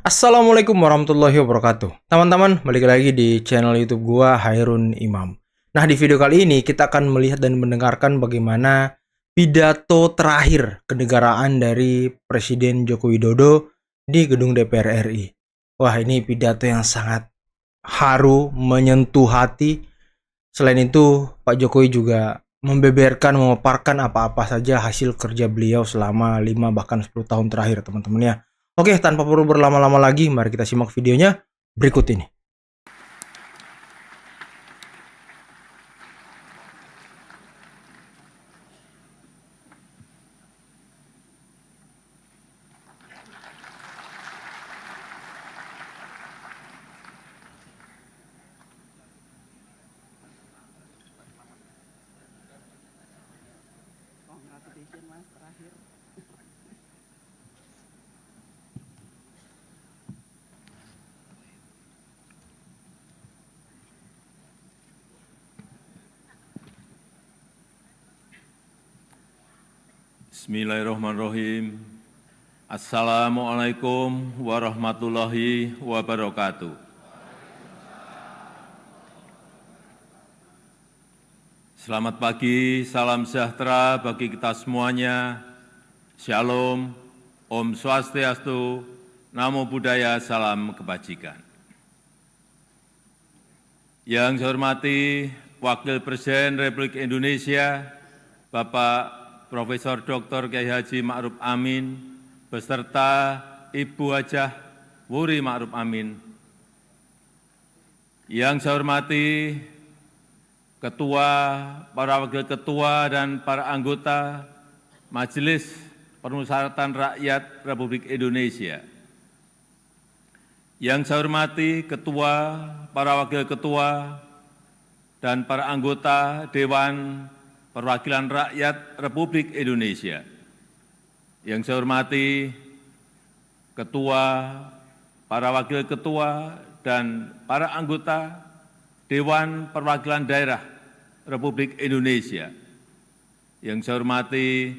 Assalamualaikum warahmatullahi wabarakatuh. Teman-teman, balik lagi di channel YouTube gua Hairun Imam. Nah, di video kali ini kita akan melihat dan mendengarkan bagaimana pidato terakhir kenegaraan dari Presiden Joko Widodo di gedung DPR RI. Wah, ini pidato yang sangat haru, menyentuh hati. Selain itu, Pak Jokowi juga membeberkan, memaparkan apa-apa saja hasil kerja beliau selama 5 bahkan 10 tahun terakhir, teman-teman ya. Oke, tanpa perlu berlama-lama lagi, mari kita simak videonya berikut ini. Congratulations Mas terakhir. Bismillahirrahmanirrahim. Assalamualaikum warahmatullahi wabarakatuh. Selamat pagi, salam sejahtera bagi kita semuanya. Shalom, Om Swastiastu, Namo Buddhaya, salam kebajikan. Yang saya hormati Wakil Presiden Republik Indonesia, Bapak Profesor Dr. Kiai Haji Ma'ruf Amin, beserta Ibu Hajah Wuri Ma'ruf Amin. Yang saya hormati Ketua, para Wakil Ketua, dan para anggota Majelis Permusyawaratan Rakyat Republik Indonesia. Yang saya hormati Ketua, para Wakil Ketua, dan para anggota Dewan Perwakilan Rakyat Republik Indonesia. Yang saya hormati Ketua, para Wakil Ketua, dan para anggota Dewan Perwakilan Daerah Republik Indonesia. Yang saya hormati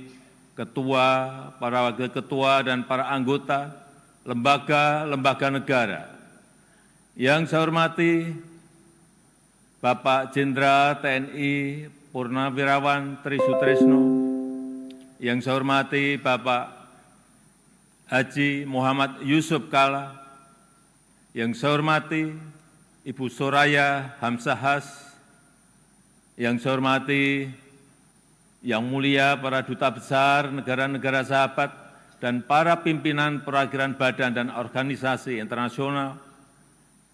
Ketua, para Wakil Ketua, dan para anggota lembaga-lembaga negara. Yang saya hormati Bapak Jenderal TNI Purnawirawan Tri Sutrisno, yang saya hormati Bapak Haji Muhammad Yusuf Kalla, yang saya hormati Ibu Soraya Hamsahas, yang saya hormati Yang Mulia para Duta Besar negara-negara sahabat dan para pimpinan perwakilan badan dan organisasi internasional,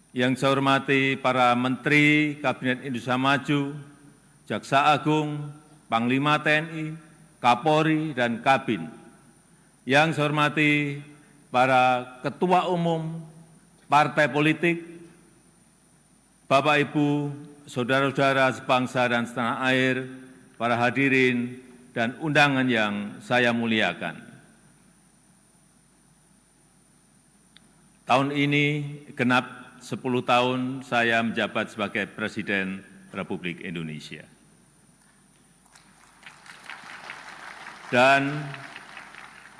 yang saya hormati para Menteri Kabinet Indonesia Maju, Jaksa Agung, Panglima TNI, Kapolri, dan Kabin. Yang saya hormati para Ketua Umum Partai Politik, Bapak Ibu, Saudara-saudara sebangsa dan setanah air, para hadirin dan undangan yang saya muliakan. Tahun ini genap 10 tahun saya menjabat sebagai Presiden Republik Indonesia. Dan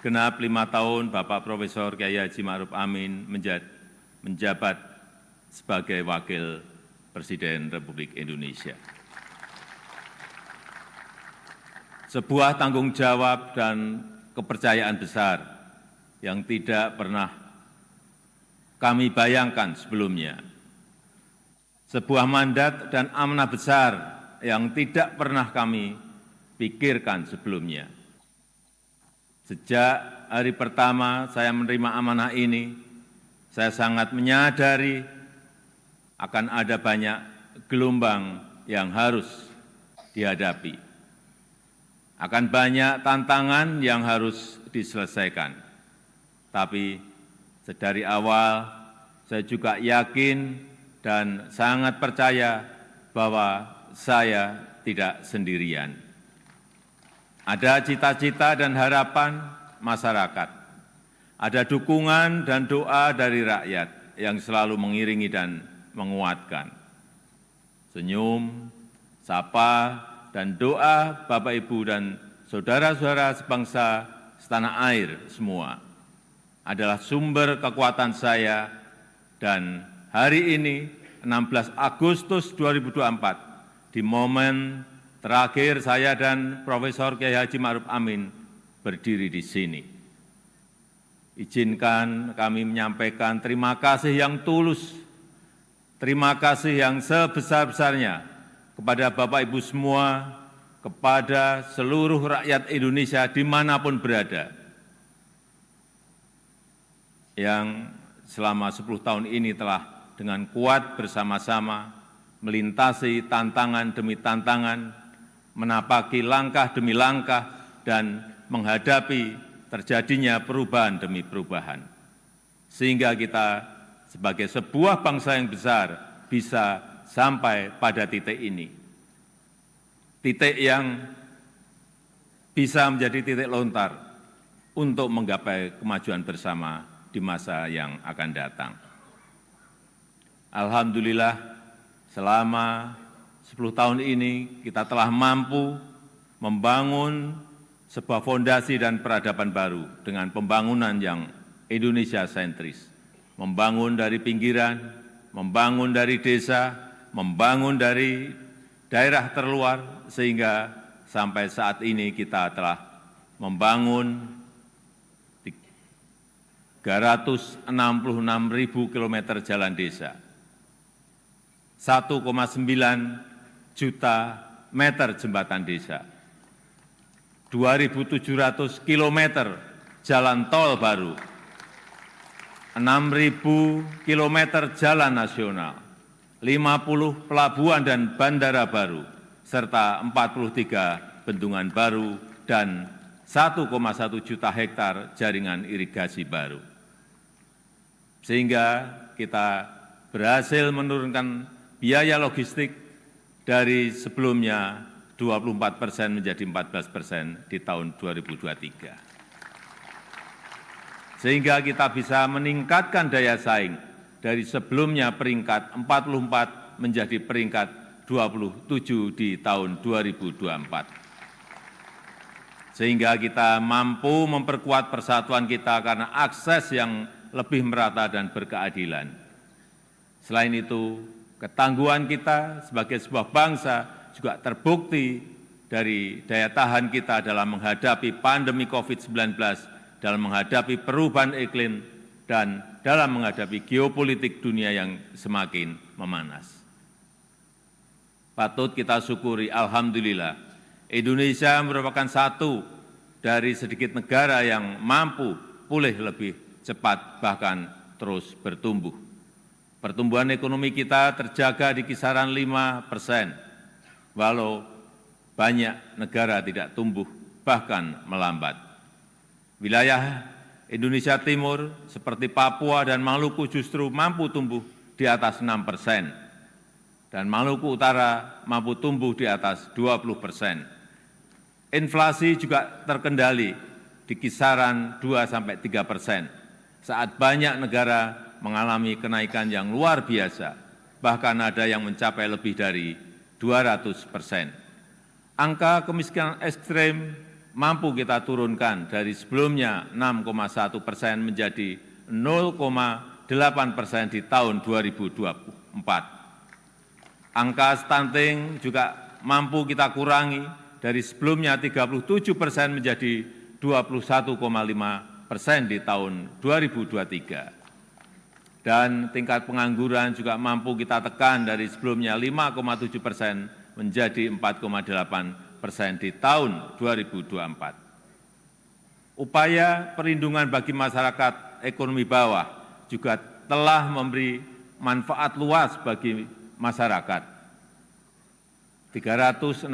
genap 5 tahun Bapak Profesor Kiai Haji Ma'ruf Amin menjabat sebagai Wakil Presiden Republik Indonesia. Sebuah tanggung jawab dan kepercayaan besar yang tidak pernah kami bayangkan sebelumnya. Sebuah mandat dan amanah besar yang tidak pernah kami pikirkan sebelumnya. Sejak hari pertama saya menerima amanah ini, saya sangat menyadari akan ada banyak gelombang yang harus dihadapi. Akan banyak tantangan yang harus diselesaikan. Tapi sedari awal saya juga yakin dan sangat percaya bahwa saya tidak sendirian. Ada cita-cita dan harapan masyarakat. Ada dukungan dan doa dari rakyat yang selalu mengiringi dan menguatkan. Senyum, sapa, dan doa Bapak, Ibu, dan saudara-saudara sebangsa setanah air semua adalah sumber kekuatan saya dan hari ini 16 Agustus 2024 di momen terakhir saya dan Profesor Kiai Haji Ma'ruf Amin berdiri di sini. Izinkan kami menyampaikan terima kasih yang tulus, terima kasih yang sebesar-besarnya kepada Bapak Ibu semua, kepada seluruh rakyat Indonesia dimanapun berada, yang selama 10 tahun ini telah dengan kuat bersama-sama melintasi tantangan demi tantangan, menapaki langkah demi langkah, dan menghadapi terjadinya perubahan demi perubahan. Sehingga kita sebagai sebuah bangsa yang besar bisa sampai pada titik ini. Titik yang bisa menjadi titik lontar untuk menggapai kemajuan bersama di masa yang akan datang. Alhamdulillah, selama 10 tahun ini kita telah mampu membangun sebuah fondasi dan peradaban baru dengan pembangunan yang Indonesia sentris. Membangun dari pinggiran, membangun dari desa, membangun dari daerah terluar, sehingga sampai saat ini kita telah membangun 366.000 kilometer jalan desa, 1,9 juta meter jembatan desa, 2.700 kilometer jalan tol baru, 6.000 kilometer jalan nasional, 50 pelabuhan dan bandara baru, serta 43 bendungan baru dan 1,1 juta hektar jaringan irigasi baru. Sehingga kita berhasil menurunkan biaya logistik dari sebelumnya 24% menjadi 14% di tahun 2023. Sehingga kita bisa meningkatkan daya saing dari sebelumnya peringkat 44 menjadi peringkat 27 di tahun 2024. Sehingga kita mampu memperkuat persatuan kita karena akses yang lebih merata dan berkeadilan. Selain itu, ketangguhan kita sebagai sebuah bangsa juga terbukti dari daya tahan kita dalam menghadapi pandemi COVID-19, dalam menghadapi perubahan iklim, dan dalam menghadapi geopolitik dunia yang semakin memanas. Patut kita syukuri, alhamdulillah, Indonesia merupakan satu dari sedikit negara yang mampu pulih lebih cepat, bahkan terus bertumbuh. Pertumbuhan ekonomi kita terjaga di kisaran 5%, walau banyak negara tidak tumbuh, bahkan melambat. Wilayah Indonesia Timur seperti Papua dan Maluku justru mampu tumbuh di atas 6%, dan Maluku Utara mampu tumbuh di atas 20%. Inflasi juga terkendali di kisaran 2-3%, saat banyak negara mengalami kenaikan yang luar biasa, bahkan ada yang mencapai lebih dari 200%. Angka kemiskinan ekstrem mampu kita turunkan dari sebelumnya 6,1% menjadi 0,8% di tahun 2024. Angka stunting juga mampu kita kurangi dari sebelumnya 37% menjadi 21,5% di tahun 2023. Dan tingkat pengangguran juga mampu kita tekan dari sebelumnya 5,7% menjadi 4,8% di tahun 2024. Upaya perlindungan bagi masyarakat ekonomi bawah juga telah memberi manfaat luas bagi masyarakat. 361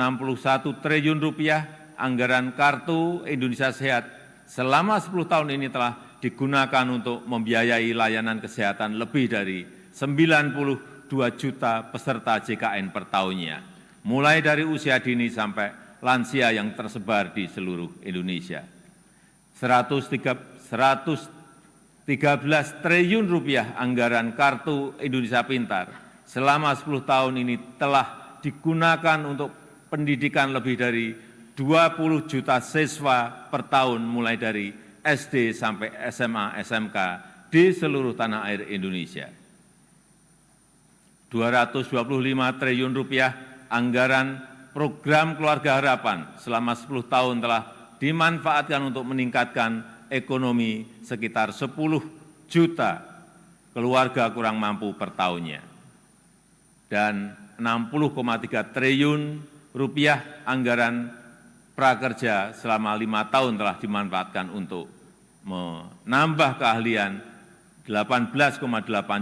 triliun rupiah anggaran Kartu Indonesia Sehat selama 10 tahun ini telah digunakan untuk membiayai layanan kesehatan lebih dari 92 juta peserta JKN per tahunnya, mulai dari usia dini sampai lansia yang tersebar di seluruh Indonesia. 113 triliun rupiah anggaran Kartu Indonesia Pintar selama 10 tahun ini telah digunakan untuk pendidikan lebih dari 20 juta siswa per tahun mulai dari SD sampai SMA, SMK di seluruh tanah air Indonesia. 225 triliun rupiah anggaran program Keluarga Harapan selama 10 tahun telah dimanfaatkan untuk meningkatkan ekonomi sekitar 10 juta keluarga kurang mampu per tahunnya. Dan 60,3 triliun rupiah anggaran prakerja selama 5 tahun telah dimanfaatkan untuk menambah keahlian 18,8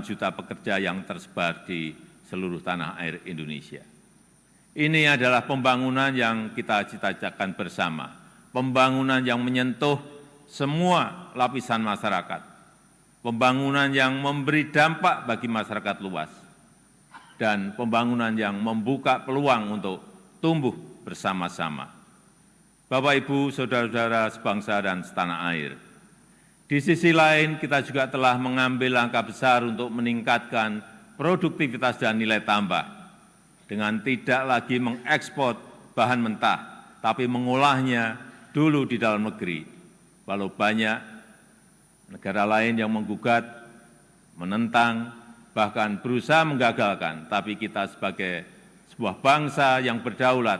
juta pekerja yang tersebar di seluruh tanah air Indonesia. Ini adalah pembangunan yang kita cita-citakan bersama, pembangunan yang menyentuh semua lapisan masyarakat, pembangunan yang memberi dampak bagi masyarakat luas, dan pembangunan yang membuka peluang untuk tumbuh bersama-sama. Bapak, Ibu, saudara-saudara sebangsa dan setanah air, di sisi lain kita juga telah mengambil langkah besar untuk meningkatkan produktivitas dan nilai tambah, dengan tidak lagi mengekspor bahan mentah, tapi mengolahnya dulu di dalam negeri. Walau banyak negara lain yang menggugat, menentang, bahkan berusaha menggagalkan, tapi kita sebagai sebuah bangsa yang berdaulat,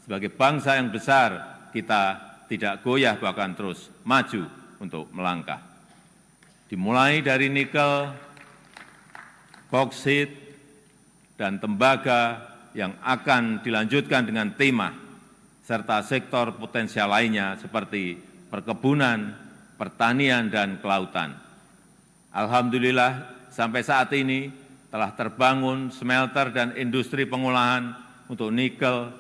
sebagai bangsa yang besar, kita tidak goyah bahkan terus maju untuk melangkah. Dimulai dari nikel, boksit, dan tembaga yang akan dilanjutkan dengan timah, serta sektor potensial lainnya seperti perkebunan, pertanian, dan kelautan. Alhamdulillah, sampai saat ini telah terbangun smelter dan industri pengolahan untuk nikel,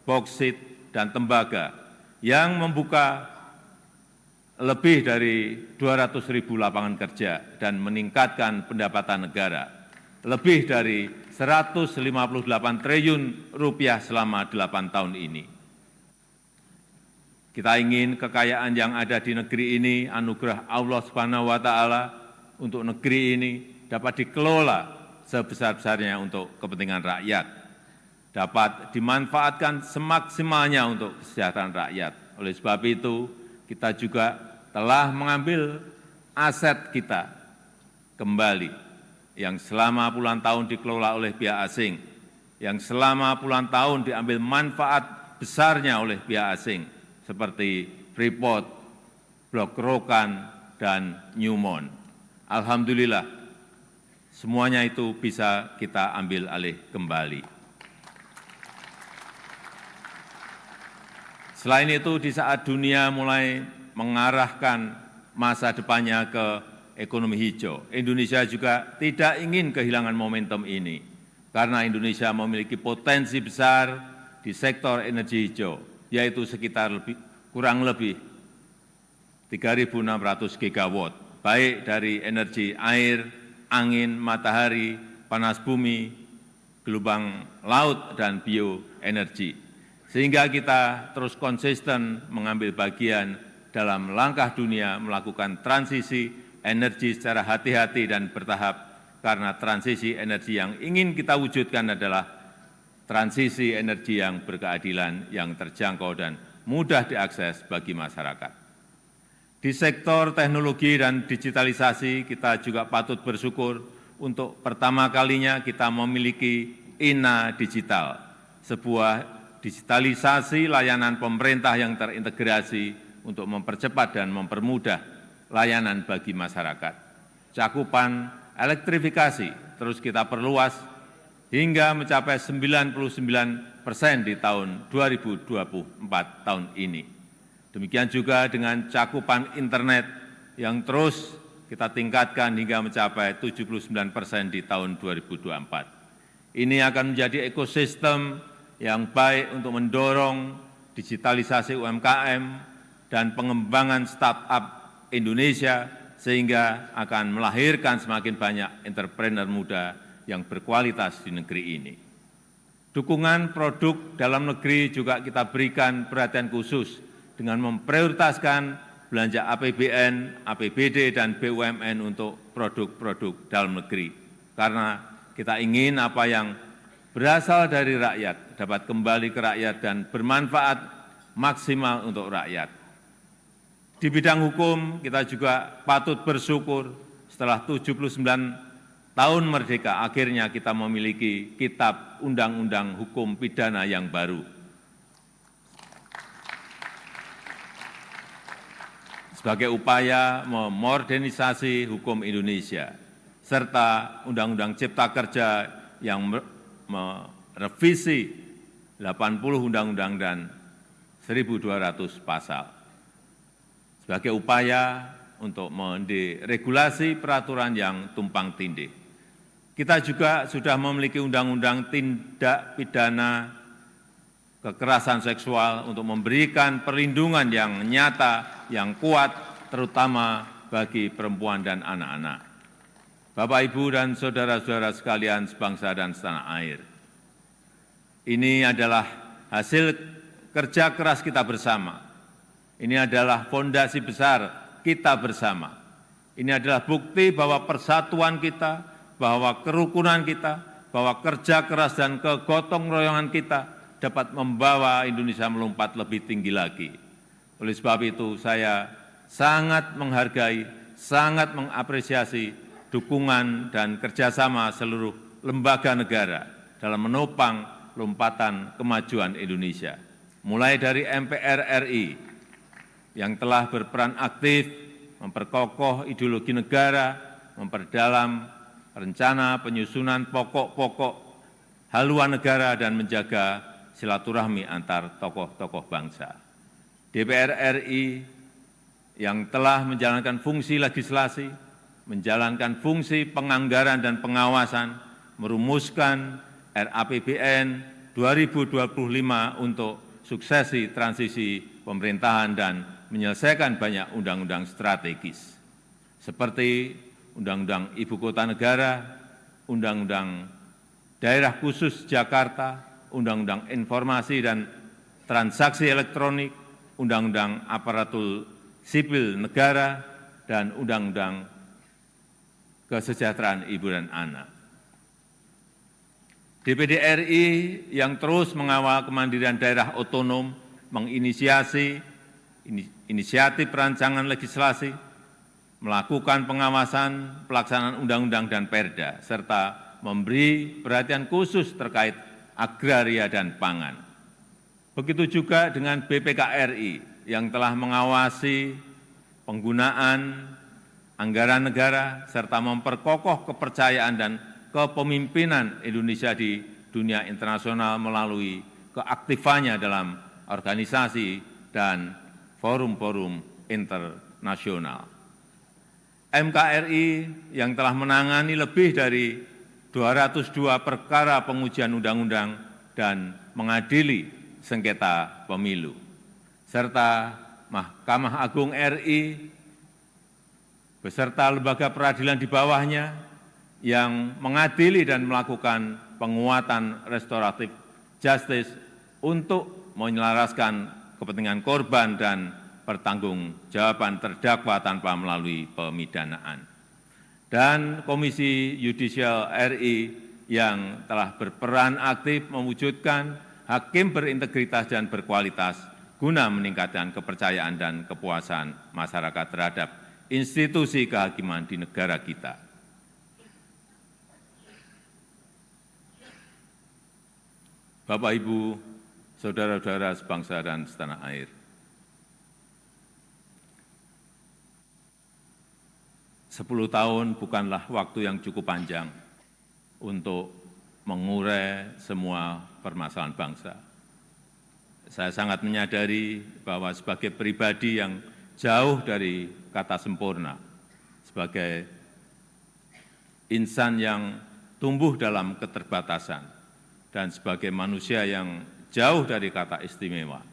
boksit, dan tembaga yang membuka lebih dari 200.000 lapangan kerja dan meningkatkan pendapatan negara lebih dari 158 triliun rupiah selama 8 tahun ini. Kita ingin kekayaan yang ada di negeri ini, anugerah Allah Subhanahu wa Ta'ala untuk negeri ini dapat dikelola sebesar-besarnya untuk kepentingan rakyat, dapat dimanfaatkan semaksimalnya untuk kesejahteraan rakyat. Oleh sebab itu, kita juga telah mengambil aset kita kembali yang selama puluhan tahun dikelola oleh pihak asing, yang selama puluhan tahun diambil manfaat besarnya oleh pihak asing, seperti Freeport, Blok Rokan, dan Newmont. Alhamdulillah, semuanya itu bisa kita ambil alih kembali. Selain itu, di saat dunia mulai mengarahkan masa depannya ke ekonomi hijau, Indonesia juga tidak ingin kehilangan momentum ini, karena Indonesia memiliki potensi besar di sektor energi hijau, yaitu sekitar kurang lebih 3.600 gigawatt, baik dari energi air, angin, matahari, panas bumi, gelombang laut, dan bioenergi. Sehingga kita terus konsisten mengambil bagian dalam langkah dunia melakukan transisi energi secara hati-hati dan bertahap, karena transisi energi yang ingin kita wujudkan adalah transisi energi yang berkeadilan, yang terjangkau dan mudah diakses bagi masyarakat. Di sektor teknologi dan digitalisasi, kita juga patut bersyukur untuk pertama kalinya kita memiliki INA Digital, sebuah digitalisasi layanan pemerintah yang terintegrasi untuk mempercepat dan mempermudah layanan bagi masyarakat. Cakupan elektrifikasi terus kita perluas hingga mencapai 99% di tahun 2024 tahun ini. Demikian juga dengan cakupan internet yang terus kita tingkatkan hingga mencapai 79% di tahun 2024. Ini akan menjadi ekosistem yang baik untuk mendorong digitalisasi UMKM dan pengembangan startup Indonesia, sehingga akan melahirkan semakin banyak entrepreneur muda yang berkualitas di negeri ini. Dukungan produk dalam negeri juga kita berikan perhatian khusus dengan memprioritaskan belanja APBN, APBD, dan BUMN untuk produk-produk dalam negeri. Karena kita ingin apa yang berasal dari rakyat dapat kembali ke rakyat dan bermanfaat maksimal untuk rakyat. Di bidang hukum, kita juga patut bersyukur setelah 79 tahun merdeka, akhirnya kita memiliki kitab undang-undang hukum pidana yang baru. Sebagai upaya memodernisasi hukum Indonesia, serta Undang-Undang Cipta Kerja yang merevisi 80 undang-undang dan 1.200 pasal. Sebagai upaya untuk menderegulasi peraturan yang tumpang tindih. Kita juga sudah memiliki undang-undang tindak pidana kekerasan seksual untuk memberikan perlindungan yang nyata, yang kuat, terutama bagi perempuan dan anak-anak. Bapak, Ibu, dan saudara-saudara sekalian sebangsa dan setanah air, ini adalah hasil kerja keras kita bersama. Ini adalah fondasi besar kita bersama. Ini adalah bukti bahwa persatuan kita, bahwa kerukunan kita, bahwa kerja keras dan kegotong royongan kita dapat membawa Indonesia melompat lebih tinggi lagi. Oleh sebab itu, saya sangat menghargai, sangat mengapresiasi dukungan dan kerjasama seluruh lembaga negara dalam menopang lompatan kemajuan Indonesia. Mulai dari MPR RI yang telah berperan aktif memperkokoh ideologi negara, memperdalam rencana penyusunan pokok-pokok haluan negara dan menjaga silaturahmi antar tokoh-tokoh bangsa. DPR RI yang telah menjalankan fungsi legislasi, menjalankan fungsi penganggaran dan pengawasan, merumuskan RAPBN 2025 untuk suksesi transisi pemerintahan dan menyelesaikan banyak undang-undang strategis, seperti Undang-Undang Ibu Kota Negara, Undang-Undang Daerah Khusus Jakarta, Undang-Undang Informasi dan Transaksi Elektronik, Undang-Undang Aparatur Sipil Negara, dan Undang-Undang Kesejahteraan Ibu dan Anak. DPD RI yang terus mengawal kemandirian daerah otonom, menginisiasi inisiatif perancangan legislasi, melakukan pengawasan pelaksanaan undang-undang dan perda, serta memberi perhatian khusus terkait agraria dan pangan. Begitu juga dengan BPKRI yang telah mengawasi penggunaan anggaran negara serta memperkokoh kepercayaan dan kepemimpinan Indonesia di dunia internasional melalui keaktifannya dalam organisasi dan forum-forum internasional. MKRI yang telah menangani lebih dari 202 perkara pengujian undang-undang dan mengadili sengketa pemilu, serta Mahkamah Agung RI beserta lembaga peradilan di bawahnya yang mengadili dan melakukan penguatan restoratif justice untuk menyelaraskan kepentingan korban dan pertanggungjawaban terdakwa tanpa melalui pemidanaan. Dan Komisi Yudisial RI yang telah berperan aktif mewujudkan hakim berintegritas dan berkualitas guna meningkatkan kepercayaan dan kepuasan masyarakat terhadap institusi kehakiman di negara kita. Bapak, Ibu, saudara-saudara sebangsa dan setanah air, Sepuluh tahun bukanlah waktu yang cukup panjang untuk mengurai semua permasalahan bangsa. Saya sangat menyadari bahwa sebagai pribadi yang jauh dari kata sempurna, sebagai insan yang tumbuh dalam keterbatasan, dan sebagai manusia yang jauh dari kata istimewa,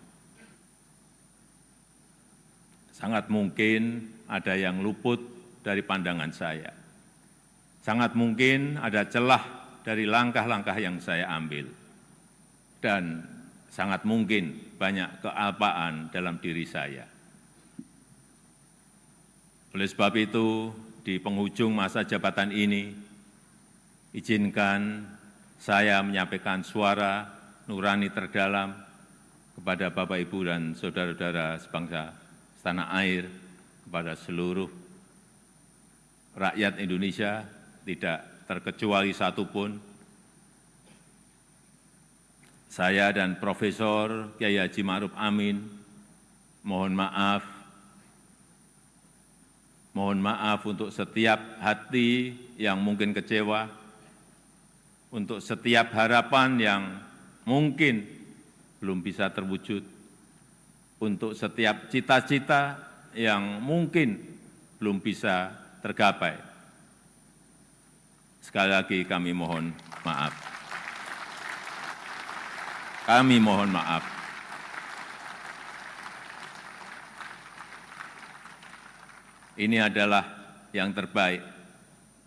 sangat mungkin ada yang luput dari pandangan saya. Sangat mungkin ada celah dari langkah-langkah yang saya ambil. Dan sangat mungkin banyak kealpaan dalam diri saya. Oleh sebab itu, di penghujung masa jabatan ini, izinkan saya menyampaikan suara nurani terdalam kepada Bapak, Ibu, dan saudara-saudara sebangsa setanah air, kepada seluruh rakyat Indonesia, tidak terkecuali satupun, saya dan Profesor Kiai Haji Ma'ruf Amin mohon maaf untuk setiap hati yang mungkin kecewa, untuk setiap harapan yang mungkin belum bisa terwujud, untuk setiap cita-cita yang mungkin belum bisa tergapai. Sekali lagi kami mohon maaf. Kami mohon maaf. Ini adalah yang terbaik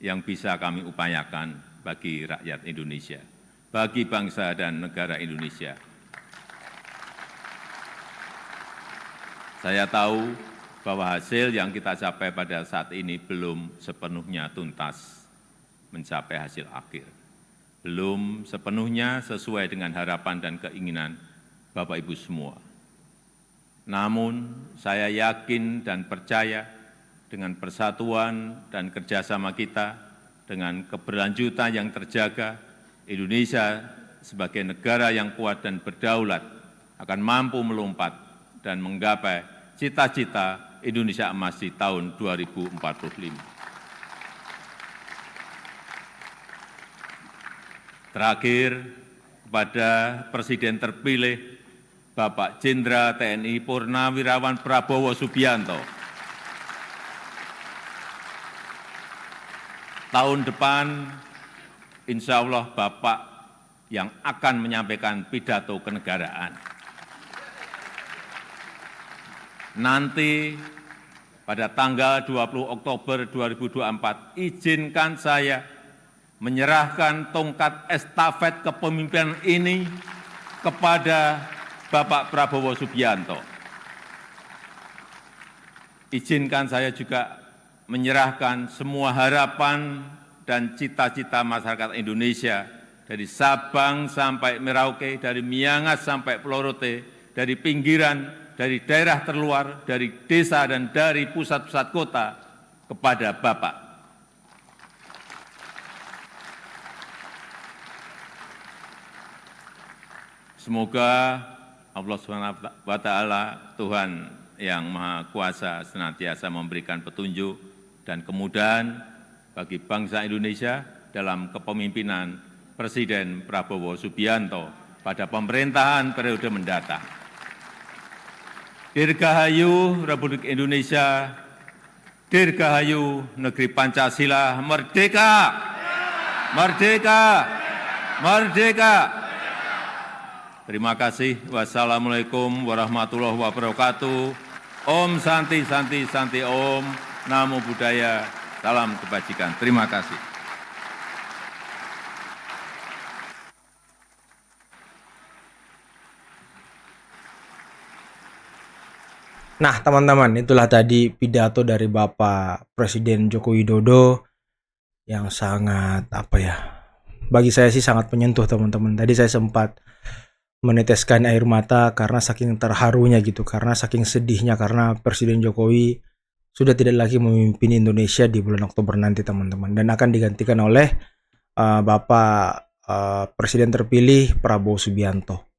yang bisa kami upayakan bagi rakyat Indonesia, bagi bangsa dan negara Indonesia. Saya tahu bahwa hasil yang kita capai pada saat ini belum sepenuhnya tuntas mencapai hasil akhir. Belum sepenuhnya sesuai dengan harapan dan keinginan Bapak Ibu semua. Namun saya yakin dan percaya dengan persatuan dan kerjasama kita, dengan keberlanjutan yang terjaga, Indonesia sebagai negara yang kuat dan berdaulat akan mampu melompat dan menggapai cita-cita Indonesia Emas di tahun 2045. Terakhir, kepada Presiden terpilih Bapak Jenderal TNI Purnawirawan Prabowo Subianto. Tahun depan, insya Allah Bapak yang akan menyampaikan pidato kenegaraan. Nanti pada tanggal 20 Oktober 2024, izinkan saya menyerahkan tongkat estafet kepemimpinan ini kepada Bapak Prabowo Subianto. Izinkan saya juga menyerahkan semua harapan dan cita-cita masyarakat Indonesia dari Sabang sampai Merauke, dari Miangas sampai Pulau Rote, dari pinggiran, dari daerah terluar, dari desa dan dari pusat-pusat kota kepada Bapak. Semoga Allah SWT, Tuhan yang Maha Kuasa, senantiasa memberikan petunjuk dan kemudahan bagi bangsa Indonesia dalam kepemimpinan Presiden Prabowo Subianto pada pemerintahan periode mendatang. Dirgahayu Republik Indonesia, Dirgahayu Negeri Pancasila, merdeka! Merdeka! Merdeka! Terima kasih. Wassalamualaikum warahmatullahi wabarakatuh. Om Santi Santi Santi Om. Namo Buddhaya. Salam kebajikan. Terima kasih. Nah, teman-teman, itulah tadi pidato dari Bapak Presiden Joko Widodo yang sangat, bagi saya sih sangat menyentuh, teman-teman. Tadi saya sempat meneteskan air mata karena saking terharunya gitu, karena saking sedihnya, karena Presiden Jokowi sudah tidak lagi memimpin Indonesia di bulan Oktober nanti, teman-teman, dan akan digantikan oleh Bapak Presiden terpilih Prabowo Subianto.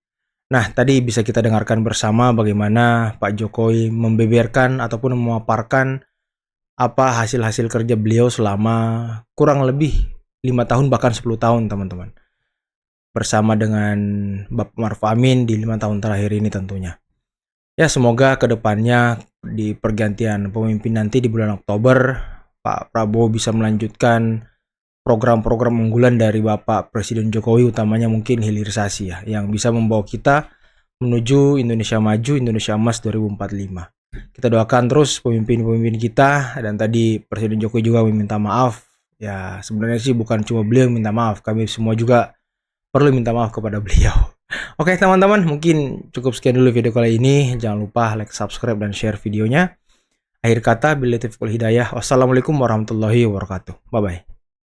Nah, tadi bisa kita dengarkan bersama bagaimana Pak Jokowi membeberkan ataupun memaparkan apa hasil-hasil kerja beliau selama kurang lebih 5 tahun bahkan 10 tahun, teman-teman, bersama dengan Bapak Ma'ruf Amin di 5 tahun terakhir ini tentunya. Ya, semoga kedepannya di pergantian pemimpin nanti di bulan Oktober, Pak Prabowo bisa melanjutkan program-program unggulan dari Bapak Presiden Jokowi, utamanya mungkin hilirisasi ya, yang bisa membawa kita menuju Indonesia Maju, Indonesia Emas 2045. Kita doakan terus pemimpin-pemimpin kita, dan tadi Presiden Jokowi juga meminta maaf. Ya, sebenarnya sih bukan cuma beliau yang minta maaf, kami semua juga perlu minta maaf kepada beliau. Oke, teman-teman, mungkin cukup sekian dulu video kali ini. Jangan lupa like, subscribe, dan share videonya. Akhir kata, billahi taufiq wal hidayah. Wassalamualaikum warahmatullahi wabarakatuh. Bye-bye.